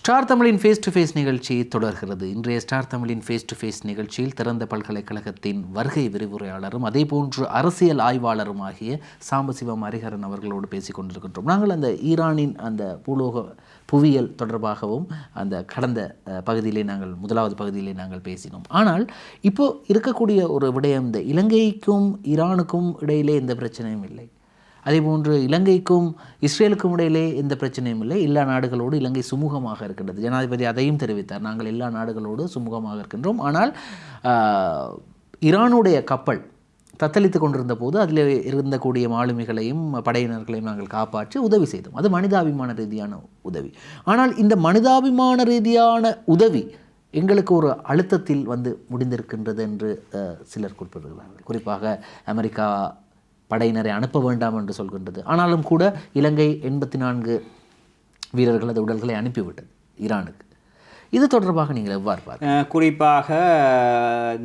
Star தமிழின் face to face நிகழ்ச்சி தொடர்கிறது. இன்றைய ஸ்டார் தமிழின் ஃபேஸ் டு ஃபேஸ் நிகழ்ச்சியில் திறந்த பல்கலைக்கழகத்தின் வருகை விரிவுரையாளரும் அதேபோன்று அரசியல் ஆய்வாளரும் ஆகிய சாம்பசிவம் ஹரிஹரன் அவர்களோடு பேசிக் கொண்டிருக்கின்றோம். நாங்கள் அந்த ஈரானின் அந்த பூலோக புவியியல் தொடர்பாகவும் அந்த கடந்த பகுதியிலே முதலாவது பகுதியிலே நாங்கள் பேசினோம். ஆனால் இப்போ இருக்கக்கூடிய ஒரு விடயம், இந்த இலங்கைக்கும் ஈரானுக்கும் இடையிலே எந்த பிரச்சனையும் இல்லை, அதேபோன்று இலங்கைக்கும் இஸ்ரேலுக்கும் இடையிலே எந்த பிரச்சனையும் இல்லை, எல்லா நாடுகளோடு இலங்கை சுமூகமாக இருக்கின்றது. ஜனாதிபதி அதையும் தெரிவித்தார், நாங்கள் எல்லா நாடுகளோடு சுமூகமாக இருக்கின்றோம். ஆனால் ஈரானுடைய கப்பல் தத்தளித்து கொண்டிருந்த போது அதில் இருந்தக்கூடிய மாலுமிகளையும் படையினர்களையும் நாங்கள் காப்பாற்றி உதவி செய்தோம். அது மனிதாபிமான ரீதியான உதவி. ஆனால் இந்த மனிதாபிமான ரீதியான உதவி எங்களுக்கு ஒரு அழுத்தத்தில் முடிந்திருக்கின்றது என்று சிலர் குறிப்பிடுகிறார்கள். குறிப்பாக அமெரிக்கா படையினரை அனுப்ப வேண்டாம் என்று சொல்கின்றது. ஆனாலும் கூட இலங்கை 84 வீரர்களது உடல்களை அனுப்பிவிட்டது ஈரானுக்கு. இது தொடர்பாக நீங்கள் எவ்வாறு பார்க்க? குறிப்பாக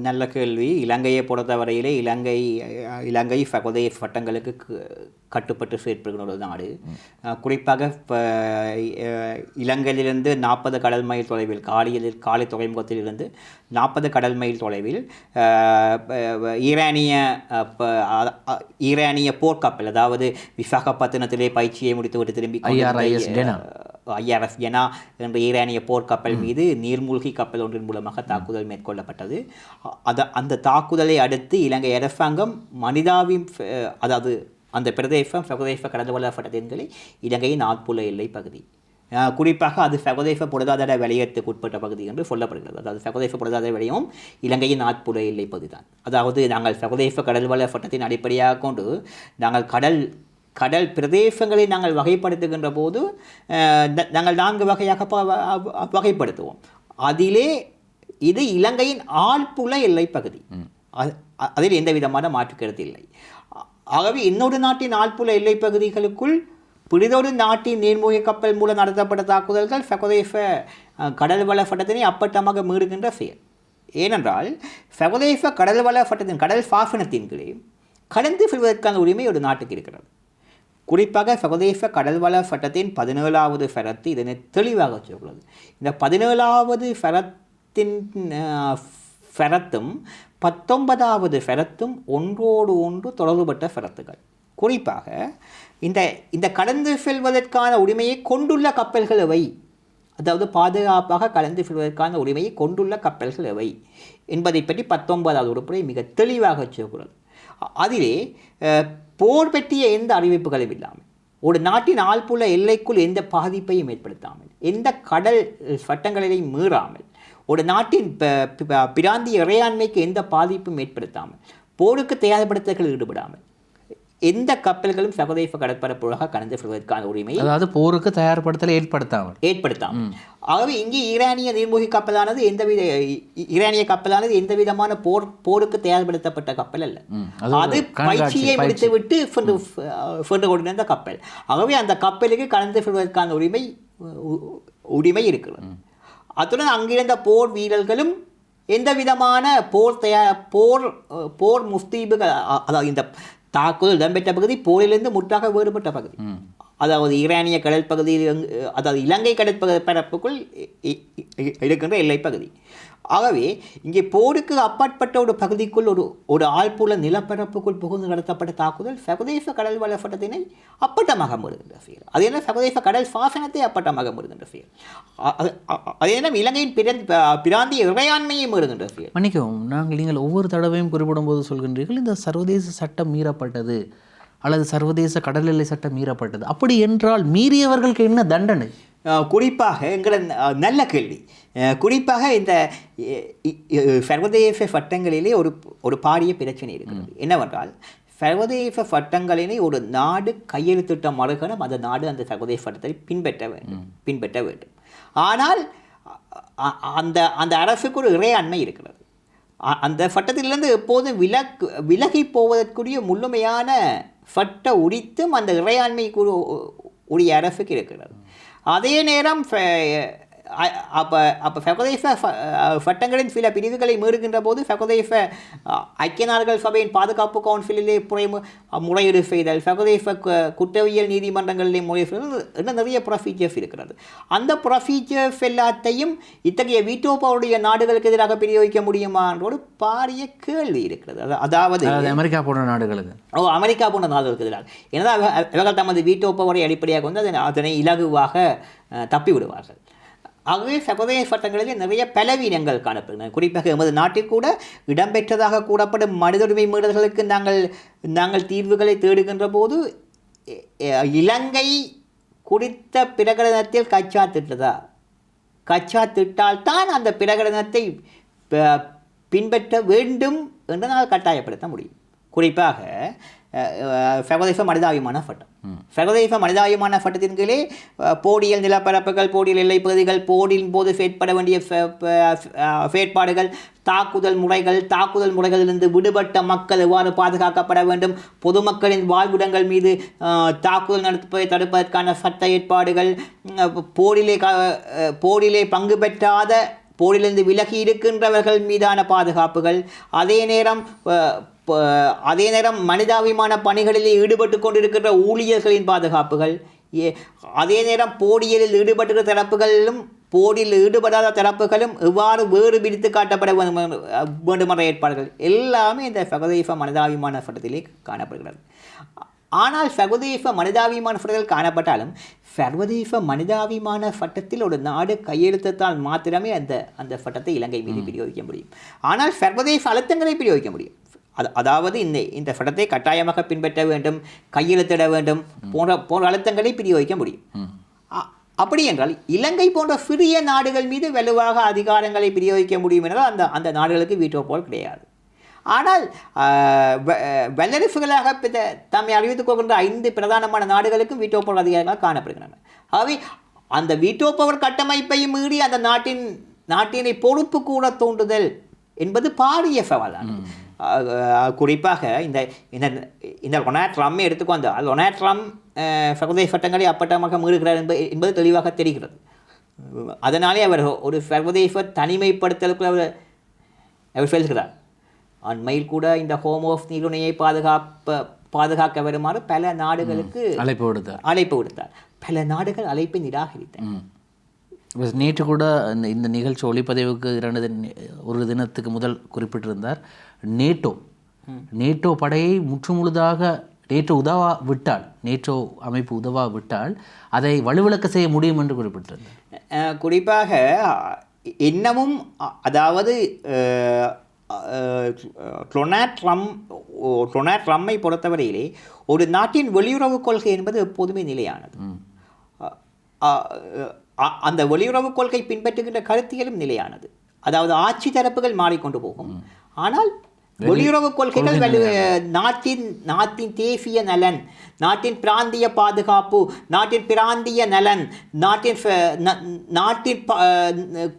நல்ல கேள்வி. இலங்கையை பொறுத்தவரையிலே இலங்கை ஃபகோதே சட்டங்களுக்கு கட்டுப்பட்டு செயற்படுகிற ஒரு நாடு. குறிப்பாக இலங்கையிலிருந்து 40 கடல் மைல் தொலைவில் காலி துறைமுகத்திலிருந்து 40 கடல் மைல் தொலைவில் ஈரானிய போர்க்கப்பல், அதாவது விசாகப்பட்டினத்திலே பயிற்சியை முடித்துவிட்டு திரும்பி IRS ஜெனா என்ற ஈரானிய போர்க்கப்பல் மீது நீர்மூழ்கி கப்பல் ஒன்றின் மூலமாக தாக்குதல் மேற்கொள்ளப்பட்டது. அந்த தாக்குதலை அடுத்து இலங்கை அரசாங்கம் அதாவது அந்த பிரதேசம் சர்வதேச கடல்வள சட்டத்தின்களை இலங்கையின் ஆட்புல எல்லை பகுதி, குறிப்பாக அது சர்வதேச பொருளாதார வலயத்துக்கு உட்பட்ட பகுதி என்று சொல்லப்படுகிறது. அதாவது சர்வதேச பொருளாதார வலயம் இலங்கையின் ஆட்புல எல்லை பகுதி தான். அதாவது நாங்கள் சர்வதேச கடல்வள சட்டத்தின் அடிப்படையாக கொண்டு நாங்கள் கடல் பிரதேசங்களை நாங்கள் வகைப்படுத்துகின்ற போது நாங்கள் 4 வகையாக வகைப்படுத்துவோம். அதிலே இது இலங்கையின் ஆழ்புல எல்லை பகுதி, அதில் எந்த விதமான மாற்று கருத்து இல்லை. ஆகவே இன்னொரு நாட்டின் ஆழ்புல எல்லை பகுதிகளுக்குள் பிறிதொரு நாட்டின் நீர்மூழ்கி கப்பல் மூலம் நடத்தப்பட்ட தாக்குதல்கள் சர்வதேச கடல்வள சட்டத்தினை அப்பட்டமாக மீறுகின்ற செயல். ஏனென்றால் சர்வதேச கடல்வள சட்டத்தின் கடல் சாசனத்தின் கீழே கடந்து செல்வதற்கான உரிமை ஒரு நாட்டுக்கு இருக்கிறது. குறிப்பாக சர்வதேச கடல்வள சட்டத்தின் 17வது சரத்து இதனை தெளிவாக சொல்கிறது. இந்த 17வது சரத்தின் சரத்தும் 19வது சரத்தும் ஒன்றோடு ஒன்று தொடர்புபட்ட சரத்துகள். குறிப்பாக இந்த கடந்து செல்வதற்கான உரிமையை கொண்டுள்ள கப்பல்கள் எவை, அதாவது பாதுகாப்பாக கடந்து செல்வதற்கான உரிமையை கொண்டுள்ள கப்பல்கள் எவை என்பதை பற்றி 19வது உறுப்புரை மிக தெளிவாக சொல்கிறது. அதிலே போர் பற்றிய எந்த அறிவிப்புகளும் இல்லாமல், ஒரு நாட்டின் ஆழ்புல எல்லைக்குள் எந்த பாதிப்பையும் ஏற்படுத்தாமல், எந்த கடல் சட்டங்களையும் மீறாமல், ஒரு நாட்டின் பிராந்திய இறையாண்மைக்கு எந்த பாதிப்பும் ஏற்படுத்தாமல், போருக்கு தயார்படுத்தல்கள் ஈடுபடாமல் எந்த கப்பல்களும் சர்வதேச கடற்பரப்புகளாக கடந்து செல்வதற்கான உரிமை, அதாவது போருக்கு தயார்படுத்தலை ஏற்படுத்தாமல். ஆகவே இங்கே ஈரானிய நீர்மூழ்கி கப்பலானது எந்த விதமான போருக்கு தயார்படுத்தப்பட்ட கப்பல் அல்ல. அது பயிற்சியை முடித்துவிட்டு சென்று கொண்டிருந்த கப்பல். ஆகவே அந்த கப்பலுக்கு கடந்து செல்வதற்கான உரிமை இருக்கிறது. அத்துடன் அங்கிருந்த போர் வீரர்களும் எந்த விதமான போர் முஸ்தீபுகள், அதாவது இந்த தாக்குதல் இடம்பெற்ற பகுதி போரிலிருந்து முற்றாக வேறுபட்ட பகுதி, அதாவது ஈரானிய கடல் பகுதியில், அதாவது இலங்கை கடற்பரப்புக்குள் இருக்கின்ற எல்லைப்பகுதி. ஆகவே இங்கே போருக்கு அப்பாற்பட்ட ஒரு பகுதிக்குள் ஒரு ஆழ்புல நிலப்பரப்புக்குள் புகுந்து நடத்தப்பட்ட தாக்குதல் சர்வதேச கடல் வள சட்டத்தினை அப்பட்டமாக மீறுகின்ற செயல். அது என்ன, சர்வதேச கடல் சாசனத்தை அப்பட்டமாக மீறுகின்ற செயல். அதே நேரம் இலங்கையின் பிராந்திய இறையாண்மையை மீறுகின்ற செயல். மன்னிக்கவும், நீங்கள் ஒவ்வொரு தடவையும் குறிப்பிடும் போது சொல்கின்றீர்கள் இந்த சர்வதேச சட்டம் மீறப்பட்டது அல்லது சர்வதேச கடல் எல்லை சட்டம் மீறப்பட்டது. அப்படி என்றால் மீறியவர்களுக்கு என்ன தண்டனை? குறிப்பாக எங்களை நல்ல கேள்வி. குறிப்பாக இந்த சர்வதேச சட்டங்களிலே ஒரு பாரிய பிரச்சனை இருக்கிறது. என்னவென்றால், சர்வதேச சட்டங்களினை ஒரு நாடு கையெழுத்திட்ட மறுகணம் அந்த நாடு அந்த சர்வதேச சட்டத்தை பின்பற்ற வேண்டும். ஆனால் அந்த அரசுக்கு ஒரு இறையாண்மை இருக்கிறது. அந்த சட்டத்திலிருந்து எப்போதும் விலகி போவதற்குரிய முழுமையான சட்ட உரித்தும் அந்த இறையாண்மை உரிய அரசுக்கு இருக்கிறது. அதே நேரம் அப்போ ஃபெகோதேஃப சட்டங்களின் சில பிரிவுகளை மீறுகின்ற போது ஃபெகோதேஃப ஐக்கிய நாடுகள் சபையின் பாதுகாப்பு கவுன்சிலிலே முறையீடு செய்தல், ஃபெகோதேஃப குற்றவியல் நீதிமன்றங்களிலே முறையீடு இன்னும் நிறைய ப்ரொசீஜர்ஸ் இருக்கிறது. அந்த ப்ரொசீஜர்ஸ் எல்லாத்தையும் இத்தகைய வீட்டோ பவருடைய நாடுகளுக்கு எதிராக பிரயோகிக்க முடியுமா என்ற ஒரு பாரிய கேள்வி இருக்கிறது. அதாவது அமெரிக்கா போன்ற நாடுகளுக்கு அமெரிக்கா போன்ற நாடுகளுக்கு எதிராக. ஏன்னா இவர்கள் தமது வீட்டோ பவரை அடிப்படையாக வந்து அதனை இலகுவாக தப்பி விடுவார்கள். ஆகவே சகோதர சட்டங்களிலே நிறைய பலவீனங்கள் காணப்படுகின்றன. குறிப்பாக எமது நாட்டில் கூட இடம்பெற்றதாக கூறப்படும் மனித உரிமை மீறல்களுக்கு நாங்கள் தீர்வுகளை தேடுகின்ற போது இலங்கை குறித்த பிரகடனத்தில் கச்சா திட்டால்தான் அந்த பிரகடனத்தை பின்பற்ற வேண்டும் என்று நாங்கள் கட்டாயப்படுத்த முடியும். குறிப்பாக சர்வதேச மனிதாபிமான சட்டம். சர்வதேச மனிதாபிமான சட்டத்தின் கீழே போடியல் நிலப்பரப்புகள், போடியல் எல்லைப் பகுதிகள், போரின் போது செயற்பட வேண்டிய செயற்பாடுகள், தாக்குதல் முறைகளிலிருந்து விடுபட்ட மக்கள் எவ்வாறு பாதுகாக்கப்பட வேண்டும், பொதுமக்களின் வாழ்விடங்கள் மீது தாக்குதல் நடத்துவதை தடுப்பதற்கான சட்ட ஏற்பாடுகள், போரிலே பங்கு பெற்றாத போரிலிருந்து விலகி இருக்கின்றவர்கள் மீதான பாதுகாப்புகள், அதே நேரம் மனிதாபிமான பணிகளில் ஈடுபட்டு கொண்டிருக்கின்ற ஊழியர்களின் பாதுகாப்புகள், அதே நேரம் போடியலில் ஈடுபட்டுள்ள தரப்புகளிலும் போரில் ஈடுபடாத தரப்புகளும் எவ்வாறு வேறு பிரித்து காட்டப்பட வேண்டுமென்ற ஏற்பாடுகள் எல்லாமே இந்த சர்வதேச மனிதாபிமான சட்டத்திலே காணப்படுகிறது. ஆனால் சர்வதேச மனிதாபிமான சட்டங்கள் காணப்பட்டாலும் சர்வதேச மனிதாபிமான சட்டத்தில் ஒரு நாடு கையெழுத்தால் மாத்திரமே அந்த சட்டத்தை இலங்கை மீது பிரயோகிக்க முடியும். ஆனால் சர்வதேச அழுத்தங்களை பிரயோகிக்க முடியும். அதாவது இந்த சட்டத்தை கட்டாயமாக பின்பற்ற வேண்டும், கையெழுத்திட வேண்டும் போன்ற அழுத்தங்களை பிரயோகிக்க முடியும். அப்படி என்றால் இலங்கை போன்ற சிறிய நாடுகள் மீது வலுவாக அதிகாரங்களை பிரயோகிக்க முடியும் என்றால் அந்த நாடுகளுக்கு வீட்டோ போல் கிடையாது. ஆனால் வல்லரசுகளாக தம்மை அறிவித்துக் கொள்கின்ற 5 பிரதானமான நாடுகளுக்கும் வீட்டோ பவர் அதிகாரங்கள் காணப்படுகின்றன. ஆகவே அந்த வீட்டோ பவர் கட்டமைப்பையும் மீறி அந்த நாட்டினை பொறுப்பு கூட தோன்றுதல் என்பது பாரிய சவாலானது. குறிப்பாக இந்த டொனால்ட் ட்ரம்ப்பை எடுத்துக்கொண்டு டொனால்ட் ட்ரம்ப் சர்வதேச சட்டங்களை அப்பட்டமாக மீறுகிறார் என்பது தெளிவாக தெரிகிறது. அதனாலே அவர் ஒரு சர்வதேச தனிமைப்படுத்தலுக்கு அவர் செல்கிறார். அண்மையில் கூட இந்த ஹோம் ஆஃப் நீருணையை பாதுகாக்க வருமாறு பல நாடுகளுக்கு அழைப்பு விடுத்தார். பல நாடுகள் அழைப்பை நிராகரித்தன. நேற்று கூட இந்த நிகழ்ச்சி ஒளிப்பதிவுக்கு ஒரு தினத்துக்கு முதல் குறிப்பிட்டிருந்தார். நேட்டோ படையை முற்றுமுழுதாக நேட்டோ அமைப்பு உதவாவிட்டால் அதை வலுவிழக்க செய்ய முடியும் என்று குறிப்பிட்டிருந்தார். குறிப்பாக இன்னமும் அதாவது டொனால்ட் ட்ரம்ப்பை பொறுத்தவரையிலே ஒரு நாட்டின் வெளியுறவு கொள்கை என்பது எப்போதுமே நிலையானது. அந்த வெளியுறவு கொள்கை பின்பற்றுகின்ற கருத்தியலும் நிலையானது. அதாவது ஆட்சி தரப்புகள் மாறிக்கொண்டு போகும், ஆனால் வெளியுறவு கொள்கைகள் நாட்டின் தேசிய நலன், நாட்டின் பிராந்திய பாதுகாப்பு, நாட்டின் பிராந்திய நலன், நாட்டின்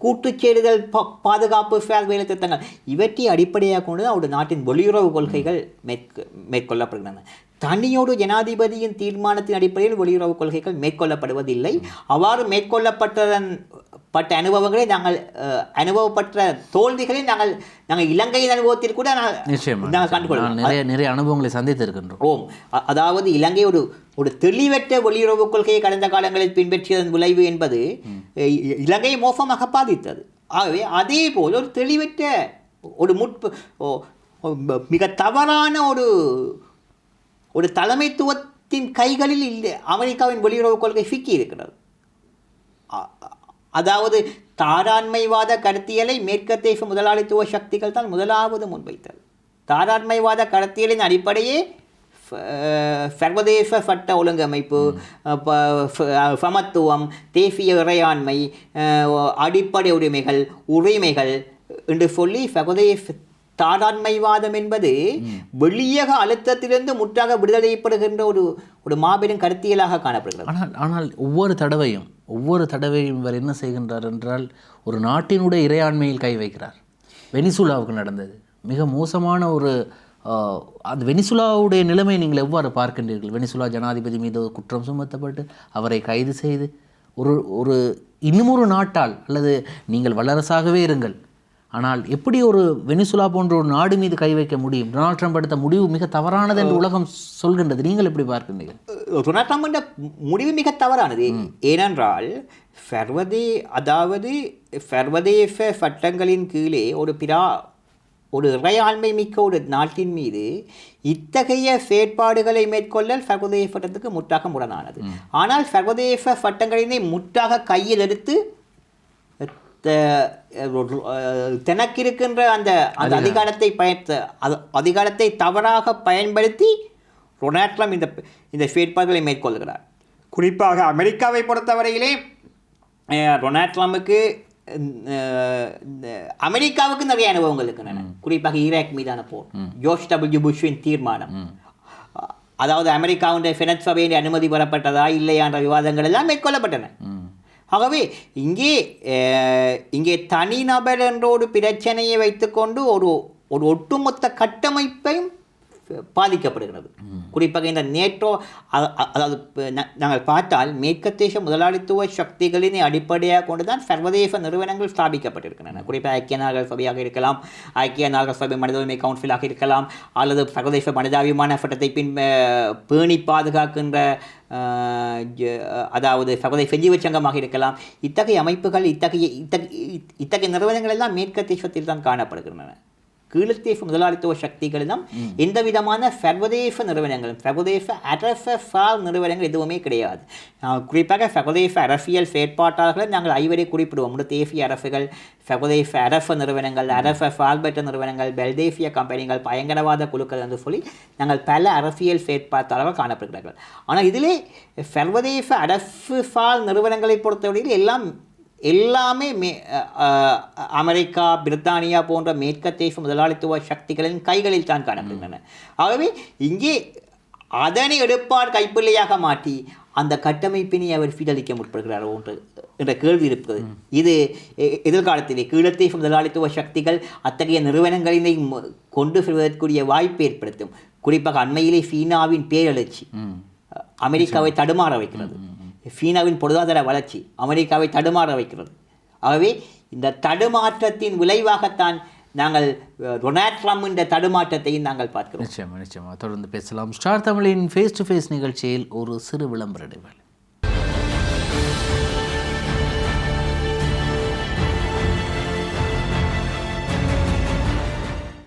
கூட்டுச்சேரிதல் பாதுகாப்பு வேலை திட்டங்கள் இவற்றை அடிப்படையாக கொண்டு ஒரு நாட்டின் வெளியுறவு கொள்கைகள் மேற்கொள்ளப்படுகின்றன. தனியோடு ஜனாதிபதியின் தீர்மானத்தின் அடிப்படையில் வெளியுறவு கொள்கைகள் மேற்கொள்ளப்படுவதில்லை. அவ்வாறு மேற்கொள்ளப்பட்ட அனுபவங்களை அனுபவப்பட்ட தோல்விகளை நாங்கள் இலங்கையின் அனுபவத்தில் கூட நாங்கள் கண்டுகொள்ளலாம். நிறைய அனுபவங்களை சந்தித்திருக்கின்றோம். அதாவது இலங்கை ஒரு தெளிவற்ற வெளியுறவு கொள்கையை கடந்த காலங்களில் பின்பற்றியதன் விளைவு என்பது இலங்கையை மோசமாக பாதித்தது. ஆகவே அதே போல் ஒரு தெளிவற்ற மிக தவறான ஒரு தலைமைத்துவத்தின் கைகளில் அமெரிக்காவின் வெளியுறவு கொள்கை சிக்கி இருக்கிறது. அதாவது தாராண்மைவாத கருத்தியலை மேற்கத்தேச முதலாளித்துவ சக்திகள் தான் முதலாவது முன்வைத்தது. தாராண்மைவாத கருத்தியலின் அடிப்படையே சர்வதேச சட்ட ஒழுங்கமைப்பு, சமத்துவம், தேசிய இறையாண்மை, அடிப்படை உரிமைகள் என்று சொல்லி சர்வதேச தாராண்மைவாதம் என்பது வெளியக அழுத்தத்திலிருந்து முற்றாக விடுதலை செய்யப்படுகின்ற ஒரு மாபெரும் கருத்தியலாக காணப்படுகிறது. ஆனால் ஒவ்வொரு தடவையும் இவர் என்ன செய்கின்றார் என்றால் ஒரு நாட்டினுடைய இறையாண்மையில் கை வைக்கிறார். வெனிசுலாவுக்கு நடந்தது மிக மோசமான அந்த வெனிசுலாவுடைய நிலைமை நீங்கள் எவ்வாறு பார்க்கின்றீர்கள்? வெனிசுலா ஜனாதிபதி மீது குற்றம் சுமத்தப்பட்டு அவரை கைது செய்து ஒரு ஒரு இன்னும் ஒரு நாட்டால் அல்லது நீங்கள் வல்லரசாகவே இருங்கள், ஆனால் எப்படி ஒரு வெனிசுலா போன்ற ஒரு நாடு மீது கை வைக்க முடியும்? டொனால்ட் ட்ரம்ப் எடுத்த முடிவு மிக தவறானது என்று உலகம் சொல்கின்றது. நீங்கள் எப்படி பார்க்கின்றீர்கள்? டொனால்ட் ட்ரம்ப் முடிவு மிக தவறானது. ஏனென்றால் சர்வதேச சட்டங்களின் கீழே ஒரு இறையாண்மை மிக்க ஒரு நாட்டின் மீது இத்தகைய செயற்பாடுகளை மேற்கொள்ளல் சர்வதேச சட்டத்துக்கு முற்றாக முரணானது. ஆனால் சர்வதேச சட்டங்களினை முற்றாக கையில் எடுத்து தனக்கு இருக்கின்ற அந்த அதிகாரத்தை தவறாக பயன்படுத்தி டொனால்ட் ட்ரம்ப் இந்த செயற்பாடுகளை மேற்கொள்கிறார். குறிப்பாக அமெரிக்காவை பொறுத்தவரையிலே டொனால்ட் ட்ரம்புக்கு அமெரிக்காவுக்கு நிறைய அனுபவங்கள் இருக்கின்றன. குறிப்பாக ஈராக் மீதான போர், ஜோர்ஜ் டபிள்யூ புஷ்வின் தீர்மானம், அதாவது அமெரிக்காவுடைய செனட் சபையின் அனுமதி பெறப்பட்டதா இல்லையா என்ற விவாதங்கள் எல்லாம் மேற்கொள்ளப்பட்டன. ஆகவே இங்கே தனிநபர் என்ற ஒரு பிரச்சனையை வைத்துக்கொண்டு ஒரு ஒட்டுமொத்த கட்டமைப்பையும் பாதிக்கப்படுகிறது. குறிப்பாக இந்த நேட்டோ, அதாவது நாங்கள் பார்த்தால் மேற்கத்தேச முதலாளித்துவ சக்திகளின் அடிப்படையாக கொண்டுதான் சர்வதேச நிறுவனங்கள் ஸ்தாபிக்கப்பட்டிருக்கின்றன. குறிப்பாக ஐக்கிய நாடுகள் சபையாக இருக்கலாம், ஐக்கிய நாடுகள் சபை மனித உரிமை கவுன்சிலாக இருக்கலாம், அல்லது சர்வதேச மனிதாபிமான சட்டத்தை பேணி பாதுகாக்கின்ற அதாவது சர்வதேச ஜீவச்சங்கமாக இருக்கலாம். இத்தகைய அமைப்புகள் இத்தகைய நிறுவனங்கள் எல்லாம் மேற்கத்தேசத்தில் தான் காணப்படுகின்றன. கீழத்தேச முதலாளித்துவ சக்திகளிடம் எந்த விதமான சர்வதேச நிறுவனங்களும் சர்வதேச அரசால் நிறுவனங்கள் எதுவுமே கிடையாது. குறிப்பாக சர்வதேச அரசியல் செயற்பாட்டாளர்களை நாங்கள் ஐவரை குறிப்பிடுவோம். தேசிய அரசுகள், சர்வதேச அரச நிறுவனங்கள், அரச சால்பற்ற நிறுவனங்கள், பெல்தேசிய கம்பெனிகள், பயங்கரவாத குழுக்கள் என்று சொல்லி நாங்கள் பல அரசியல் செயற்பாட்டாளர்கள் காணப்படுகிறார்கள். ஆனால் இதிலே சர்வதேச அரசு சால் நிறுவனங்களை பொறுத்தவரையில் எல்லாமே அமெரிக்கா, பிரித்தானியா போன்ற மேற்கத்தேச முதலாளித்துவ சக்திகளின் கைகளில் தான் காணப்படுகின்றன. ஆகவே இங்கே அதனை எடுப்பார் கைப்பிள்ளையாக மாற்றி அந்த கட்டமைப்பினை அவர் சீரழிக்க முற்படுகிறார் என்ற கேள்வி இருக்கிறது. இது எதிர்காலத்திலே கீழத்தேச முதலாளித்துவ சக்திகள் அத்தகைய நிறுவனங்களினை கொண்டு செல்வதற்குரிய வாய்ப்பை ஏற்படுத்தும். குறிப்பாக அண்மையிலே சீனாவின் பேரெழுச்சி அமெரிக்காவை தடுமாற வைக்கிறது. சீனாவின் பொருளாதார வளர்ச்சி அமெரிக்காவை தடுமாற வைக்கிறது. ஆகவே இந்த தடுமாற்றத்தின் விளைவாகத்தான் நாங்கள் டொனால்ட் ட்ரம்ப் என்ற தடுமாற்றத்தையும் நாங்கள் பார்க்கிறோம். நிச்சயமாக தொடர்ந்து பேசலாம். ஸ்டார் தமிழின் ஃபேஸ் டு ஃபேஸ் நிகழ்ச்சியில் ஒரு சிறு விளம்பர இடைவேளை.